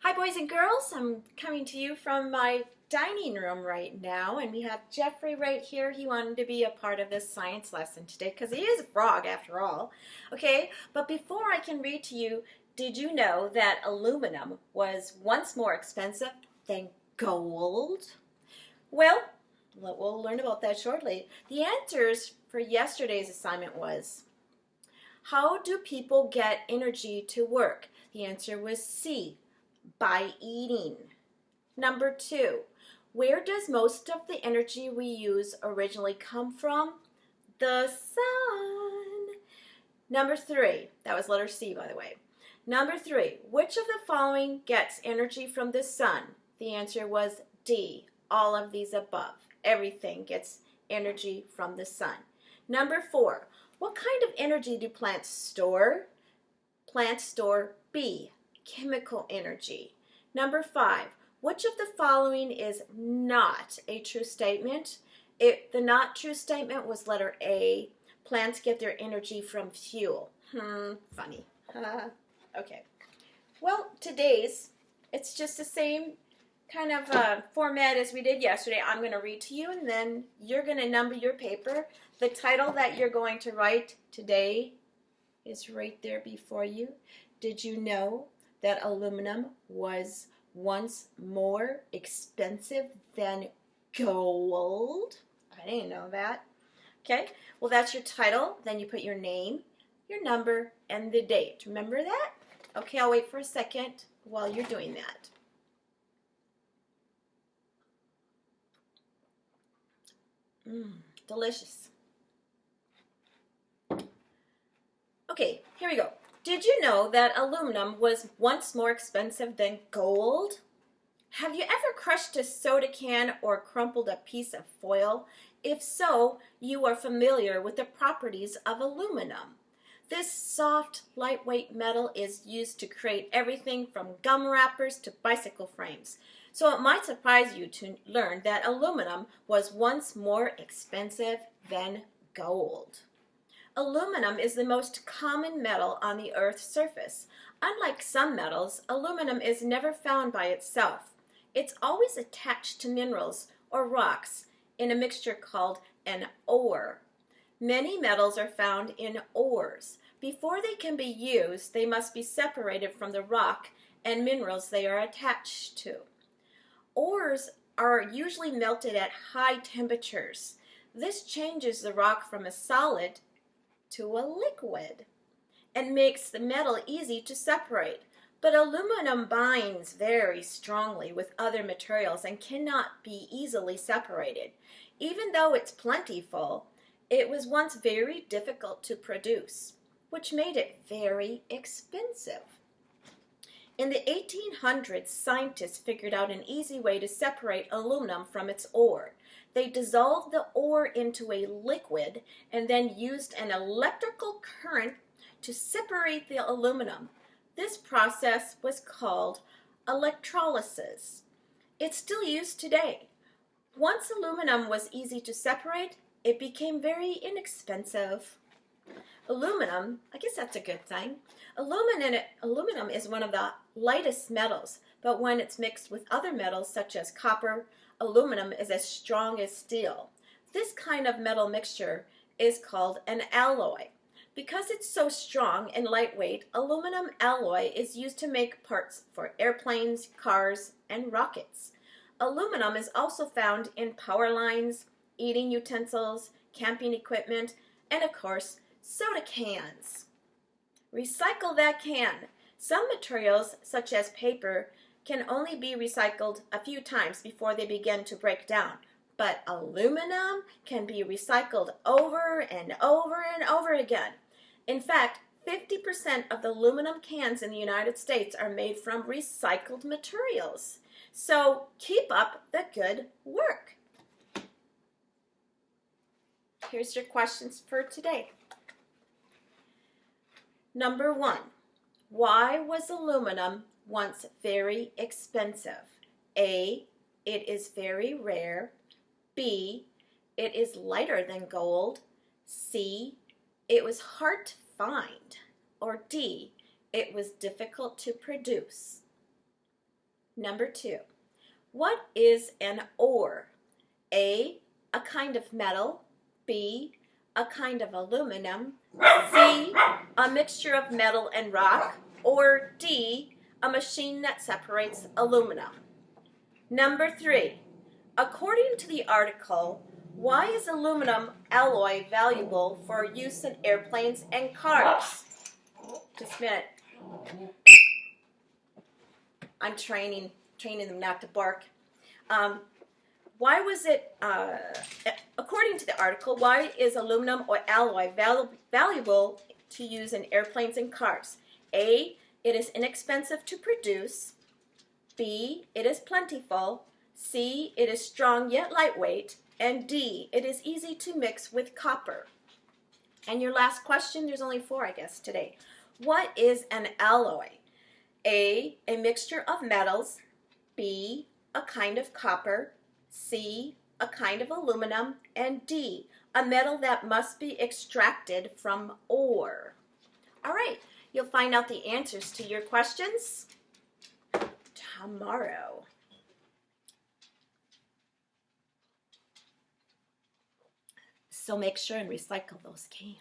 Hi boys and girls, I'm coming to you from my dining room right now, and we have Jeffrey right here. He wanted to be a part of this science lesson today because he is a frog after all. Okay, but before I can read to you, did you know that aluminum was once more expensive than gold? Well, we'll learn about that shortly. The answers for yesterday's assignment was, how do people get energy to work? The answer was C, by eating. Number 2, where does most of the energy we use originally come from? The sun. Number 3, that was letter C, by the way. Number 3, which of the following gets energy from the sun? The answer was D, all of these above. Everything gets energy from the sun. Number 4, what kind of energy do plants store? Plants store B, chemical energy. Number 5, which of the following is not a true statement? The not true statement was letter A. Plants get their energy from fuel. Funny. Okay. Well, it's just the same kind of format as we did yesterday. I'm going to read to you, and then you're going to number your paper. The title that you're going to write today is right there before you. Did you know that aluminum was once more expensive than gold? I didn't know that. Okay, well, that's your title. Then you put your name, your number, and the date. Remember that? Okay, I'll wait for a second while you're doing that. Delicious. Okay, here we go. Did you know that aluminum was once more expensive than gold? Have you ever crushed a soda can or crumpled a piece of foil? If so, you are familiar with the properties of aluminum. This soft, lightweight metal is used to create everything from gum wrappers to bicycle frames. So it might surprise you to learn that aluminum was once more expensive than gold. Aluminum is the most common metal on the Earth's surface. Unlike some metals, aluminum is never found by itself. It's always attached to minerals or rocks in a mixture called an ore. Many metals are found in ores. Before they can be used, they must be separated from the rock and minerals they are attached to. Ores are usually melted at high temperatures. This changes the rock from a solid to a liquid and makes the metal easy to separate. But aluminum binds very strongly with other materials and cannot be easily separated. Even though it's plentiful, it was once very difficult to produce, which made it very expensive. In the 1800s, scientists figured out an easy way to separate aluminum from its ore. They dissolved the ore into a liquid and then used an electrical current to separate the aluminum. This process was called electrolysis. It's still used today. Once aluminum was easy to separate, it became very inexpensive. Aluminum, I guess that's a good thing. Aluminum is one of the lightest metals, but when it's mixed with other metals such as copper, aluminum is as strong as steel. This kind of metal mixture is called an alloy. Because it's so strong and lightweight, aluminum alloy is used to make parts for airplanes, cars, and rockets. Aluminum is also found in power lines, eating utensils, camping equipment, and of course, soda cans. Recycle that can. Some materials, such as paper, can only be recycled a few times before they begin to break down. But aluminum can be recycled over and over and over again. In fact, 50% of the aluminum cans in the United States are made from recycled materials. So keep up the good work. Here's your questions for today. Number 1, why was aluminum once very expensive? A, it is very rare. B, it is lighter than gold. C, it was hard to find. Or D, it was difficult to produce. Number 2. What is an ore? A kind of metal. B, a kind of aluminum. C, a mixture of metal and rock. Or D, a machine that separates aluminum. Number 3. According to the article, why is aluminum alloy valuable for use in airplanes and cars? Just a minute. I'm training them not to bark. Why was it, according to the article, why is aluminum or alloy valuable to use in airplanes and cars? A, it is inexpensive to produce. B, it is plentiful. C, it is strong yet lightweight. And D, it is easy to mix with copper. And your last question, there's only 4, I guess, today. What is an alloy? A mixture of metals. B, a kind of copper. C, a kind of aluminum. And D, a metal that must be extracted from ore. All right, you'll find out the answers to your questions tomorrow. So make sure and recycle those cans.